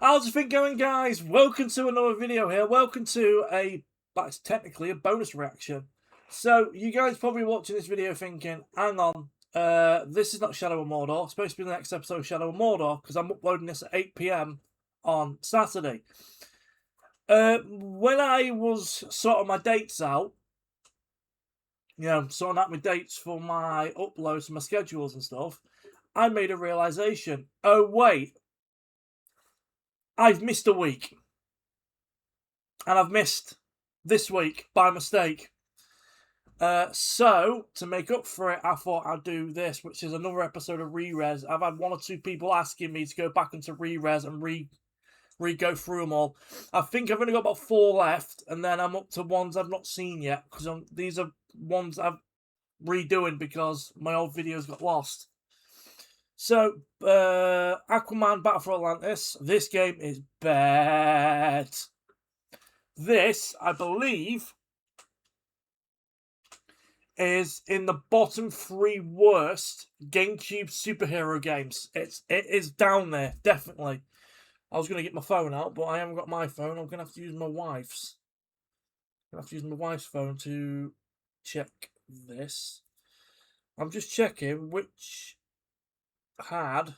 How's the thing going, guys? Welcome to another video here. Welcome to that's technically a bonus reaction. So, you guys probably watching this video thinking, hang on, this is not Shadow of Mordor. It's supposed to be the next episode of Shadow of Mordor, because I'm uploading this at 8 PM on Saturday. When I was sorting my dates out, sorting out my dates for my uploads, my schedules and stuff, I made a realization. Oh, wait. I've missed a week. And I've missed this week by mistake. So, to make up for it, I thought I'd do this, which is another episode of Rerez. I've had one or two people asking me to go back into Rerez and re-go through them all. I think I've only got about 4 left, and then I'm up to ones I've not seen yet, because these are ones I'm redoing because my old videos got lost. So, Aquaman Battle for Atlantis. This game is bad. This, I believe, is in the bottom 3 worst GameCube superhero games. It is down there, definitely. I was going to get my phone out, but I haven't got my phone. I'm going to have to use my wife's. I'm going to have to use my wife's phone to check this. I'm just checking which had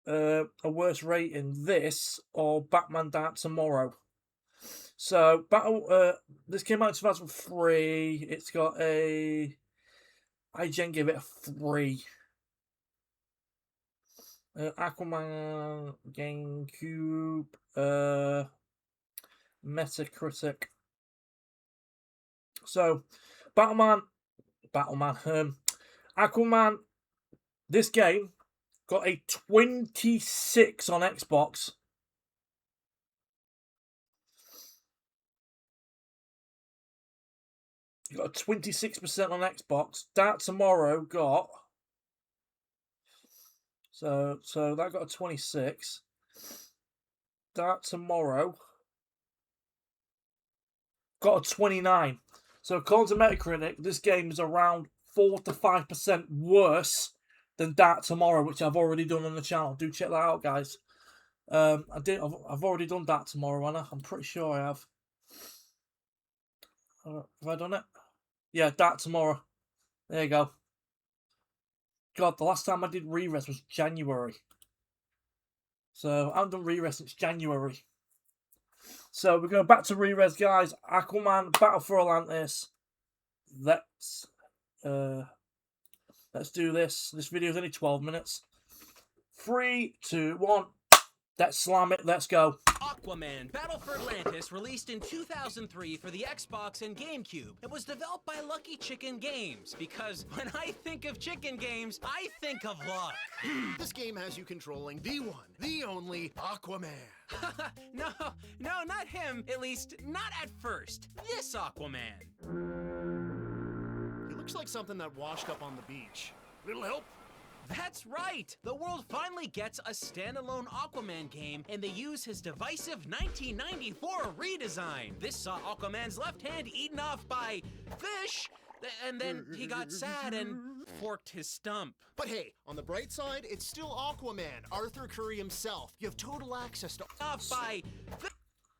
a worse rating, this or Batman Dark Tomorrow. So this came out in 2003. It's got a IGN gave it a 3. Aquaman GameCube Metacritic. So Aquaman. This game got a 26 on Xbox. You got a 26% on Xbox. That Tomorrow got so that got a 26. That Tomorrow got a 29. So according to Metacritic, this game is around 4 to 5% worse than Dark Tomorrow, which I've already done on the channel. Do check that out, guys. I've already done Dark Tomorrow, and I'm pretty sure I have. Have I done it? Yeah, Dark Tomorrow. There you go. God, the last time I did Rerez was January. So I haven't done Rerez since January. So we're going back to Rerez, guys. Aquaman Battle for Atlantis. Let's do this. This video is only 12 minutes. 3, 2, 1. Let's slam it. Let's go. Aquaman Battle for Atlantis released in 2003 for the Xbox and GameCube. It was developed by Lucky Chicken Games, because when I think of chicken games, I think of luck. This game has you controlling the one, the only Aquaman. No, not him. At least, not at first. This Aquaman. He looks like something that washed up on the beach. Little help? That's right! The world finally gets a standalone Aquaman game, and they use his divisive 1994 redesign. This saw Aquaman's left hand eaten off by fish, and then he got sad and forked his stump. But hey, on the bright side, it's still Aquaman, Arthur Curry himself. You have total access to Off by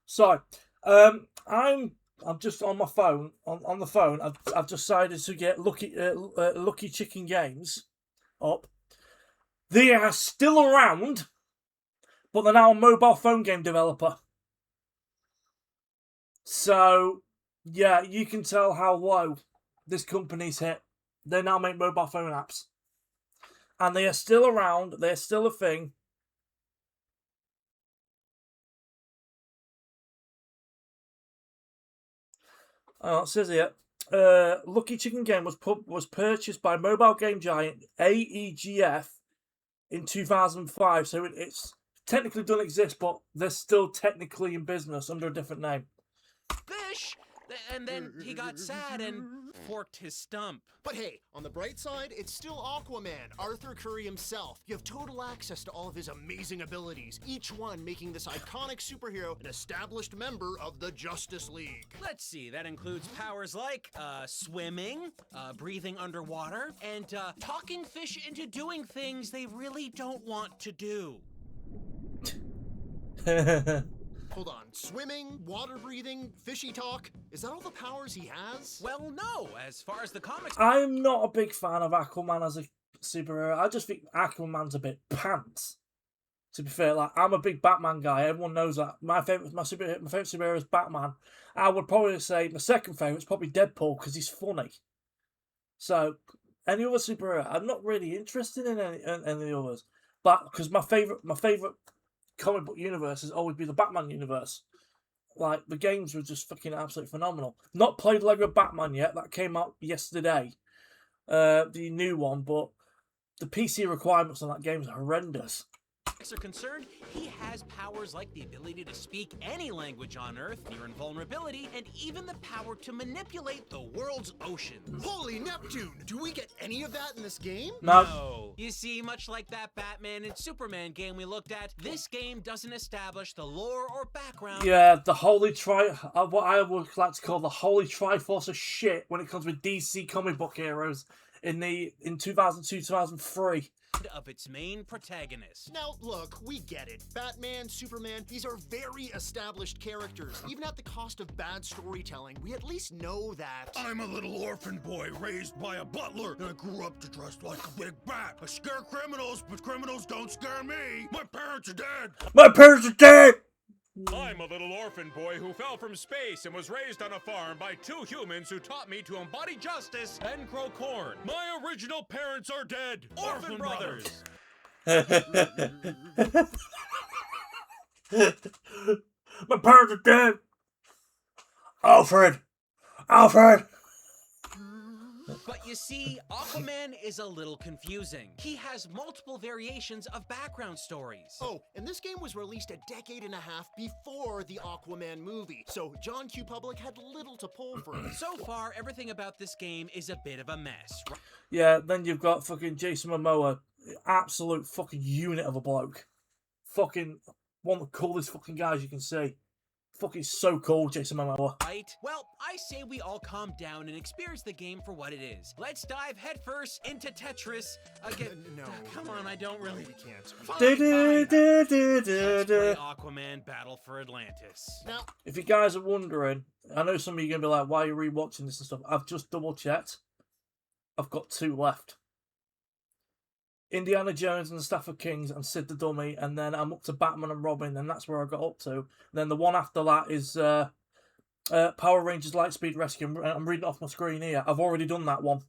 Sorry, I'm just on my phone. On the phone, I've decided to get Lucky Chicken Games up. They are still around, but they're now a mobile phone game developer. So, yeah, you can tell how low this company's hit. They now make mobile phone apps. And they are still around. They're still a thing. Oh, it says here, Lucky Chicken Game was purchased by mobile game giant AEGF in 2005, so it's technically doesn't exist, but they're still technically in business under a different name. fish, and then he got sad and forked his stump. But hey, on the bright side, it's still Aquaman, Arthur Curry himself. You have total access to all of his amazing abilities, each one making this iconic superhero an established member of the Justice League. Let's see, that includes powers like swimming, breathing underwater, and talking fish into doing things they really don't want to do. Hold on. Swimming, water breathing, fishy talk. Is that all the powers he has? Well, no. As far as the comics... I'm not a big fan of Aquaman as a superhero. I just think Aquaman's a bit pants. To be fair, like, I'm a big Batman guy. Everyone knows that. My favorite superhero is Batman. I would probably say my second favorite is probably Deadpool because he's funny. So, any other superhero, I'm not really interested in any of the others. But because my favorite comic book universe has always been the Batman universe. Like, the games were just fucking absolutely phenomenal. Not played Lego Batman yet. That came out yesterday. The new one, but the PC requirements on that game is horrendous. are concerned, he has powers like the ability to speak any language on Earth, near invulnerability, and even the power to manipulate the world's oceans. Holy Neptune! Do we get any of that in this game? No. You see, much like that Batman and Superman game we looked at, this game doesn't establish the lore or background. Yeah, the holy what I would like to call the holy triforce of shit when it comes with DC comic book heroes in 2002-2003. Of its main protagonist. Now, look, we get it. Batman, Superman, these are very established characters. Even at the cost of bad storytelling, we at least know that... I'm a little orphan boy raised by a butler, and I grew up to dress like a big bat. I scare criminals, but criminals don't scare me. My parents are dead. My parents are dead! I'm a little orphan boy who fell from space and was raised on a farm by two humans who taught me to embody justice and grow corn. My original parents are dead. Orphan brothers. My parents are dead. Alfred. Alfred. But you see, Aquaman is a little confusing. He has multiple variations of background stories. Oh, and this game was released a decade and a half before the Aquaman movie, so John Q. Public had little to pull from. So far, everything about this game is a bit of a mess. Yeah, then you've got fucking Jason Momoa, absolute fucking unit of a bloke. Fucking one of the coolest fucking guys you can see. Fucking so cool, Jason Momoa. Right? Well, I say we all calm down and experience the game for what it is. Let's dive headfirst into Tetris again. No. Come on, I don't really... We can't. Fine, fine. Let's play Aquaman Battle for Atlantis. Now, If you guys are wondering, I know some of you are going to be like, why are you rewatching this and stuff? I've just double checked. I've got 2 left. Indiana Jones and the Stafford Kings and Sid the Dummy, and then I'm up to Batman and Robin, and that's where I got up to. And then the one after that is Power Rangers Lightspeed Rescue. I'm reading it off my screen here. I've already done that one.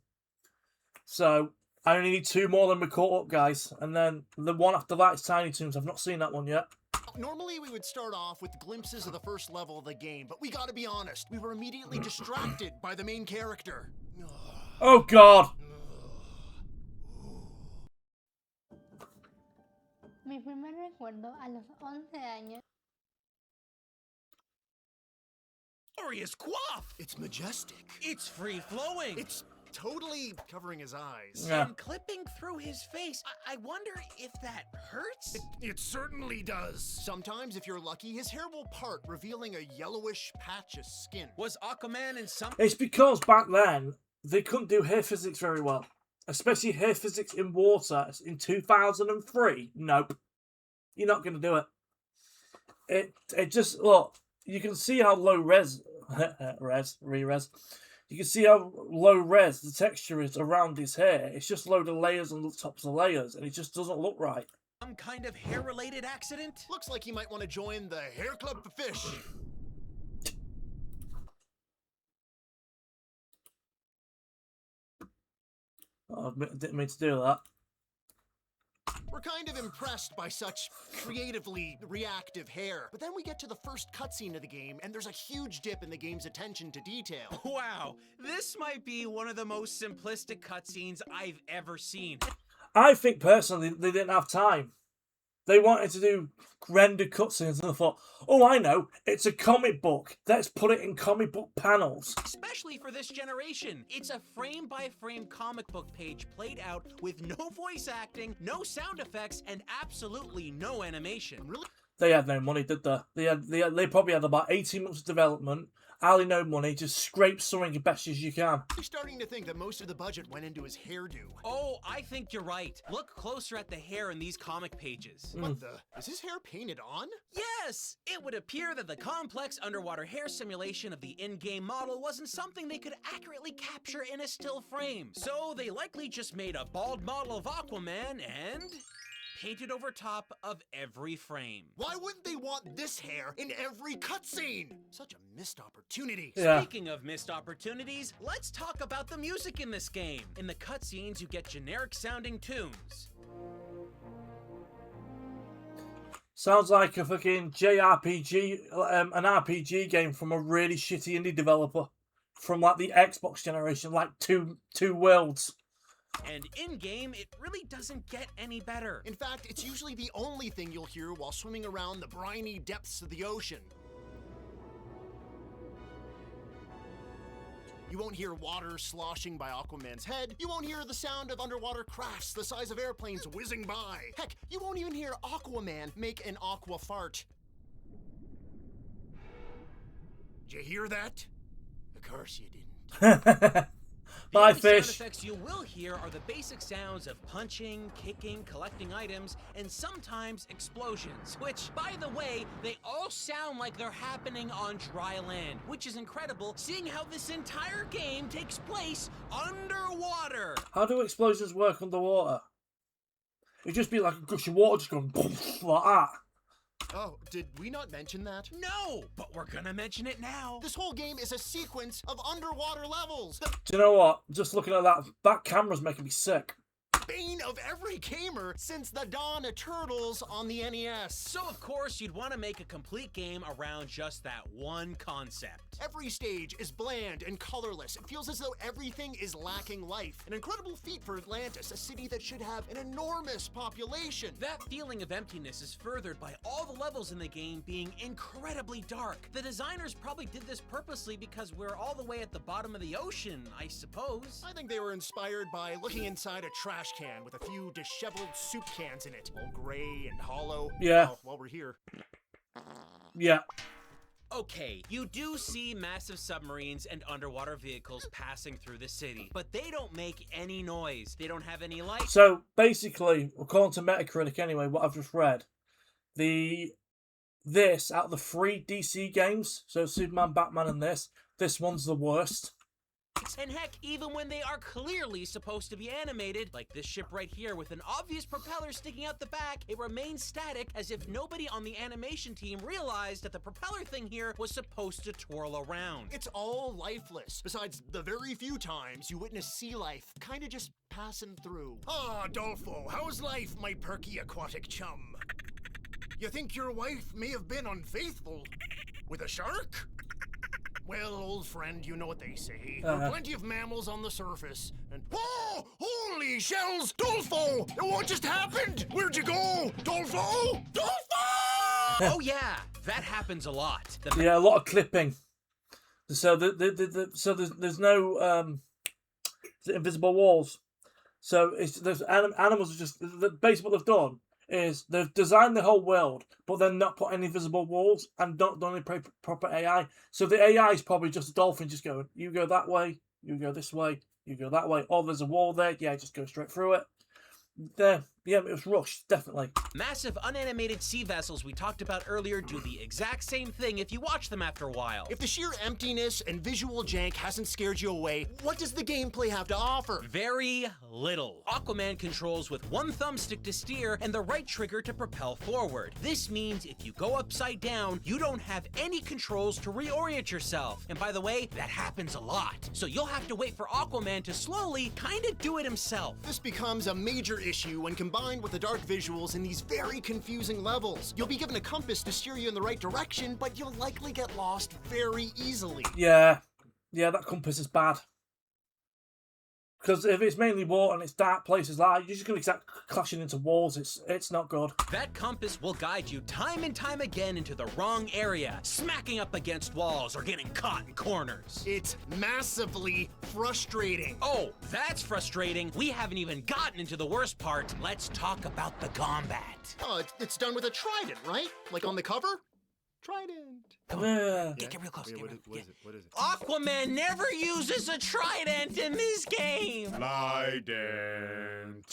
So I only need 2 more than we caught up, guys. And then the one after that is Tiny Toons. I've not seen that one yet. normally we would start off with glimpses of the first level of the game, but we gotta be honest, we were immediately distracted by the main character. Oh, God! Mi primer recuerdo a los 11 años. Glorious quaff! It's majestic. It's free-flowing! It's totally covering his eyes. Yeah. And clipping through his face. I wonder if that hurts? It certainly does. Sometimes, if you're lucky, his hair will part, revealing a yellowish patch of skin. Was Aquaman in some... It's because back then, they couldn't do hair physics very well. Especially hair physics in water in 2003. Nope. You're not going to do it. It just, look, you can see how low res, Rerez. You can see how low res the texture is around his hair. It's just a load of layers on the tops of layers, and it just doesn't look right. Some kind of hair-related accident? Looks like he might want to join the Hair Club for Fish. Oh, I didn't mean to do that. We're kind of impressed by such creatively reactive hair. But then we get to the first cutscene of the game, and there's a huge dip in the game's attention to detail. Wow, this might be one of the most simplistic cutscenes I've ever seen. I think, personally, they didn't have time. They wanted to do rendered cutscenes, and they thought, oh, I know, it's a comic book. Let's put it in comic book panels. Especially for this generation. It's a frame-by-frame comic book page played out with no voice acting, no sound effects, and absolutely no animation. Really? They had no money, did they? They probably had about 18 months of development, Ali no money, just scrape something as best as you can. You're starting to think that most of the budget went into his hairdo. Oh, I think you're right. Look closer at the hair in these comic pages. What the? Is his hair painted on? Yes! It would appear that the complex underwater hair simulation of the in-game model wasn't something they could accurately capture in a still frame. So they likely just made a bald model of Aquaman and painted over top of every frame. Why wouldn't they want this hair in every cutscene? Such a missed opportunity. Yeah. Speaking of missed opportunities, let's talk about the music in this game. In the cutscenes, you get generic sounding tunes. Sounds like a fucking JRPG, an RPG game from a really shitty indie developer from like the Xbox generation, like two worlds. And in-game, it really doesn't get any better. In fact, it's usually the only thing you'll hear while swimming around the briny depths of the ocean. You won't hear water sloshing by Aquaman's head. You won't hear the sound of underwater crafts the size of airplanes whizzing by. Heck, you won't even hear Aquaman make an aqua fart. Did you hear that? Of course you didn't. The My only sound fish. effects you will hear are the basic sounds of punching, kicking, collecting items, and sometimes explosions, which, by the way, they all sound like they're happening on dry land, which is incredible, seeing how this entire game takes place underwater. How do explosions work underwater? It'd just be like a gush of water just going like that. Oh, did we not mention that? No, but we're gonna mention it now. This whole game is a sequence of underwater levels. The Do you know what? Just looking at that camera's making me sick. bane of every gamer since the dawn of Turtles on the NES. So, of course, you'd want to make a complete game around just that one concept. Every stage is bland and colorless. It feels as though everything is lacking life. An incredible feat for Atlantis, a city that should have an enormous population. That feeling of emptiness is furthered by all the levels in the game being incredibly dark. The designers probably did this purposely because we're all the way at the bottom of the ocean, I suppose. I think they were inspired by looking inside a trash can with a few disheveled soup cans in it, all gray and hollow. Yeah. Well, while we're here. Yeah. Okay, you do see massive submarines and underwater vehicles passing through the city, but they don't make any noise. They don't have any light. So basically, according to Metacritic anyway, what I've just read, this out of the 3 DC games, so Superman, Batman, and this one's the worst. And heck, even when they are clearly supposed to be animated, like this ship right here with an obvious propeller sticking out the back, it remains static as if nobody on the animation team realized that the propeller thing here was supposed to twirl around. It's all lifeless, besides the very few times you witness sea life kinda just passing through. Ah, Dolfo, how's life, my perky aquatic chum? You think your wife may have been unfaithful with a shark? Well, old friend, you know what they say. There are plenty of mammals on the surface, and... Oh! Holy shells! Dolfo! What just happened? Where'd you go? Dolfo! Dolfo! Oh yeah, that happens a lot. Yeah, a lot of clipping. So there's no invisible walls. So there's animals are just basically what they've done is they've designed the whole world, but then not put any visible walls and not done any proper AI. So the AI is probably just a dolphin just going, you go that way, you go this way, you go that way. Oh, there's a wall there. Yeah, just go straight through it. There, yeah, it was rushed, definitely. Massive unanimated sea vessels we talked about earlier do the exact same thing if you watch them after a while. If the sheer emptiness and visual jank hasn't scared you away, what does the gameplay have to offer? Very little. Aquaman controls with one thumbstick to steer and the right trigger to propel forward. This means if you go upside down, you don't have any controls to reorient yourself. And by the way, that happens a lot. So you'll have to wait for Aquaman to slowly kind of do it himself. This becomes a major issue when combined with the dark visuals in these very confusing levels. You'll be given a compass to steer you in the right direction, but you'll likely get lost very easily. Yeah, that compass is bad. Because if it's mainly water and it's dark places like that, you're just going to start clashing into walls. It's not good. That compass will guide you time and time again into the wrong area, smacking up against walls or getting caught in corners. It's massively frustrating. Oh, that's frustrating. We haven't even gotten into the worst part. Let's talk about the combat. Oh, it's done with a trident, right? Like on the cover? Trident. Get real close. Wait, Get real- what is it? What is it? Aquaman never uses a trident in this game. Trident.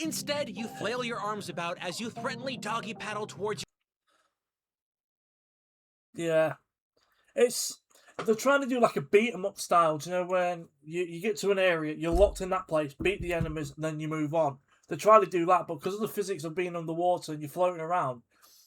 Instead, you flail your arms about as you threateningly doggy paddle towards Yeah. They're trying to do like a beat 'em up style, do you know, when you get to an area, you're locked in that place, beat the enemies, and then you move on. They try to do that, but because of the physics of being underwater and you're floating around,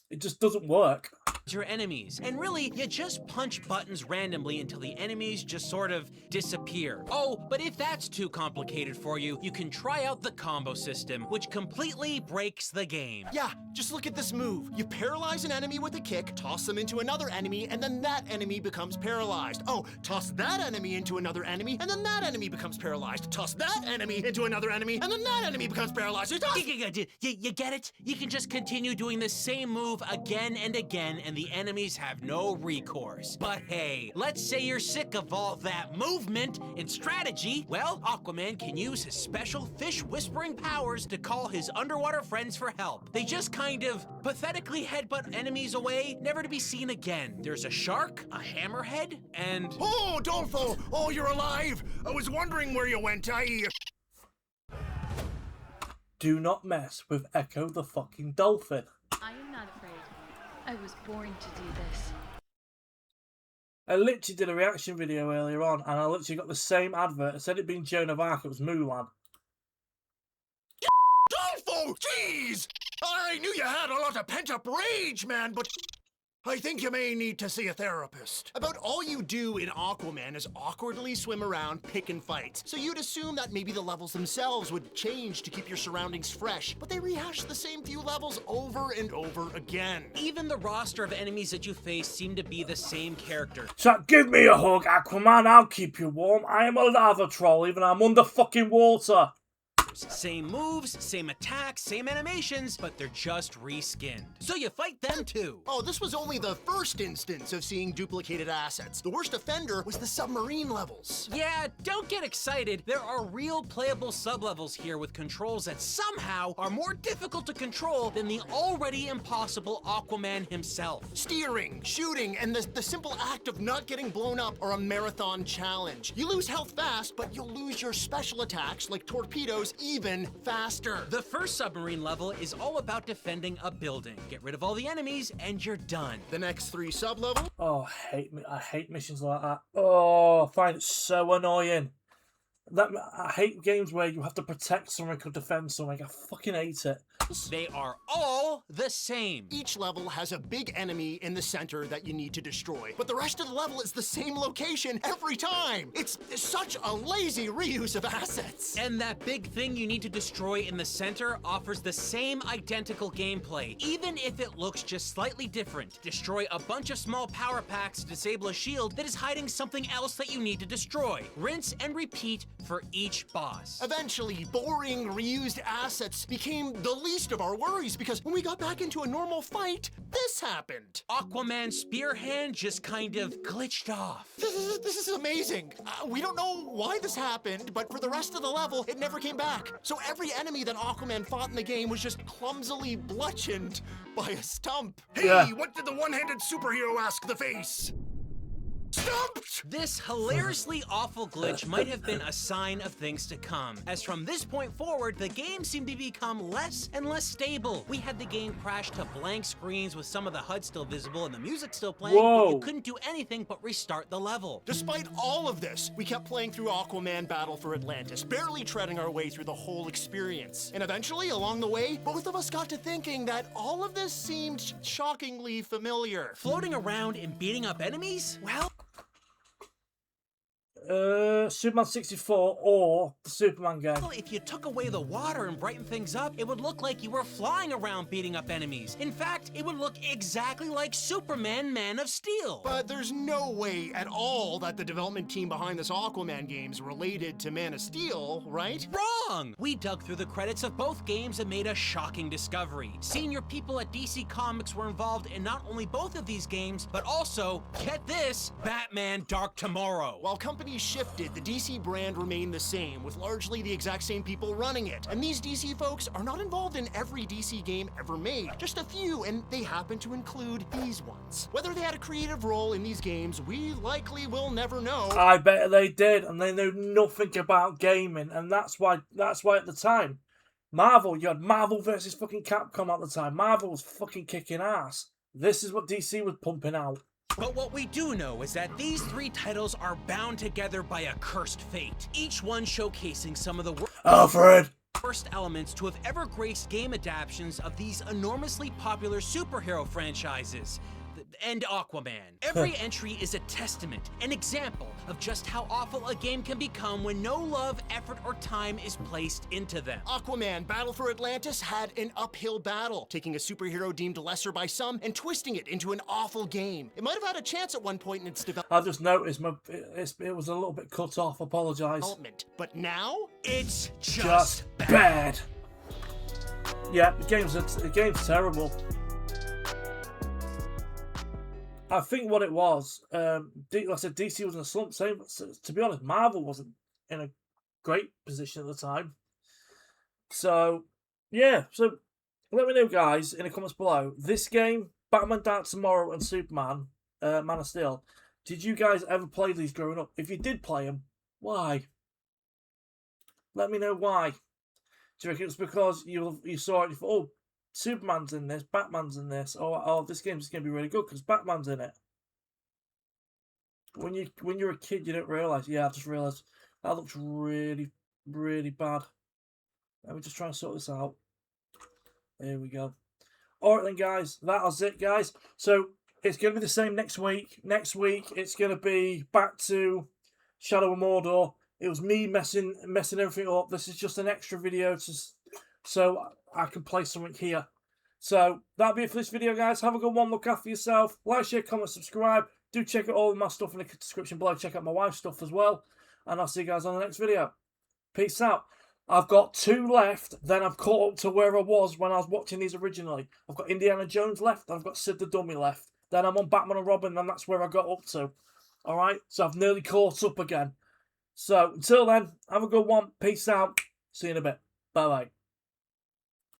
it just doesn't work. your enemies. And really, you just punch buttons randomly until the enemies just sort of disappear. Oh, but if that's too complicated for you, you can try out the combo system, which completely breaks the game. Yeah, just look at this move. You paralyze an enemy with a kick, toss them into another enemy, and then that enemy becomes paralyzed. Oh, toss that enemy into another enemy, and then that enemy becomes paralyzed. Toss that enemy into another enemy, and then that enemy becomes paralyzed. You get it? You can just continue doing the same move again and again, and the enemies have no recourse. But hey, let's say you're sick of all that movement and strategy. Well, Aquaman can use his special fish-whispering powers to call his underwater friends for help. They just kind of pathetically headbutt enemies away, never to be seen again. There's a shark, a hammerhead, and... Oh, Dolfo! Oh, you're alive! I was wondering where you went. Do not mess with Echo the fucking dolphin. I am not afraid. I was born to do this. I literally did a reaction video earlier on, and I literally got the same advert. Instead of it being Joan of Arc, it was Mulan. Dolfo! Jeez! I knew you had a lot of pent-up rage, man, but I think you may need to see a therapist. About all you do in Aquaman is awkwardly swim around, pick and fight. So you'd assume that maybe the levels themselves would change to keep your surroundings fresh, but they rehash the same few levels over and over again. even the roster of enemies that you face seem to be the same character. So give me a hug, Aquaman. I'll keep you warm. I am a lava troll, even I'm under fucking water. Same moves, same attacks, same animations, but they're just reskinned. So you fight them too. Oh, this was only the first instance of seeing duplicated assets. The worst offender was the submarine levels. Yeah, don't get excited. There are real playable sublevels here with controls that somehow are more difficult to control than the already impossible Aquaman himself. Steering, shooting, and the simple act of not getting blown up are a marathon challenge. You lose health fast, but you'll lose your special attacks, like torpedoes, even faster. The first submarine level is all about defending a building. Get rid of all the enemies and you're done. The next 3 sublevels. Oh, I hate missions like that. Oh, I find it so annoying. I hate games where you have to protect something or defend something. I fucking hate it. They are all the same. Each level has a big enemy in the center that you need to destroy, but the rest of the level is the same location every time. It's such a lazy reuse of assets. And that big thing you need to destroy in the center offers the same identical gameplay, even if it looks just slightly different. Destroy a bunch of small power packs to disable a shield that is hiding something else that you need to destroy. Rinse and repeat for each boss. Eventually, boring, reused assets became the least of our worries because when we got back into a normal fight, this happened. Aquaman's spear hand just kind of glitched off. This is amazing. We don't know why this happened, but for the rest of the level, it never came back. So every enemy that Aquaman fought in the game was just clumsily bludgeoned by a stump. Hey, Yeah. What did the one-handed superhero ask the face? Stumped! This hilariously awful glitch might have been a sign of things to come, as from this point forward, the game seemed to become less and less stable. We had the game crash to blank screens with some of the HUD still visible and the music still playing, but Whoa. you couldn't do anything but restart the level. Despite all of this, we kept playing through Aquaman Battle for Atlantis, barely treading our way through the whole experience. And eventually, along the way, both of us got to thinking that all of this seemed shockingly familiar. Floating around and beating up enemies? Well, Superman 64 or the Superman game. if you took away the water and brightened things up, it would look like you were flying around beating up enemies. In fact, it would look exactly like Superman Man of Steel. But there's no way at all that the development team behind this Aquaman game is related to Man of Steel, right? Wrong! We dug through the credits of both games and made a shocking discovery. Senior people at DC Comics were involved in not only both of these games, but also, get this, Batman Dark Tomorrow. While companies 80s shifted, the DC brand remained the same, with largely the exact same people running it. And these DC folks are not involved in every DC game ever made, just a few, and they happen to include these ones. Whether they had a creative role in these games, we likely will never know. I bet they did, and they knew nothing about gaming, and that's why at the time, Marvel, you had Marvel versus fucking Capcom at the time. Marvel was fucking kicking ass. This is what DC was pumping out. But what we do know is that these 3 titles are bound together by a cursed fate, each one showcasing some of the Alfred! worst elements to have ever graced game adaptations of these enormously popular superhero franchises. And Aquaman. Every entry is a testament, an example of just how awful a game can become when no love, effort, or time is placed into them. Aquaman Battle for Atlantis had an uphill battle, taking a superhero deemed lesser by some and twisting it into an awful game. It might have had a chance at one point in its I just noticed it was a little bit cut off. Apologise. development, but now It's Just bad. Yeah, the game's terrible. I think what it was, like I said, DC was in a slump. Same, to be honest, Marvel wasn't in a great position at the time. So, yeah. So, let me know, guys, in the comments below. This game, Batman Dark Tomorrow and Superman, Man of Steel, did you guys ever play these growing up? If you did play them, why? Let me know why. Do you reckon it's because you saw it and you thought, oh, Superman's in this, Batman's in this, oh, this game's going to be really good because Batman's in it. When you're a kid, you don't realise. Yeah, I just realised that looks really, really bad. Let me just try and sort this out. There we go. Alright then, guys, that was it, guys. So, it's going to be the same next week. Next week, it's going to be back to Shadow of Mordor. It was me messing everything up. This is just an extra video so I can play something here. So, that'll be it for this video, guys. Have a good one. Look after yourself. Like, share, comment, subscribe. Do check out all of my stuff in the description below. Check out my wife's stuff as well. And I'll see you guys on the next video. Peace out. I've got 2 left. Then I've caught up to where I was when I was watching these originally. I've got Indiana Jones left. And I've got Sid the Dummy left. Then I'm on Batman and Robin. And that's where I got up to. Alright? So, I've nearly caught up again. So, until then, have a good one. Peace out. See you in a bit. Bye-bye.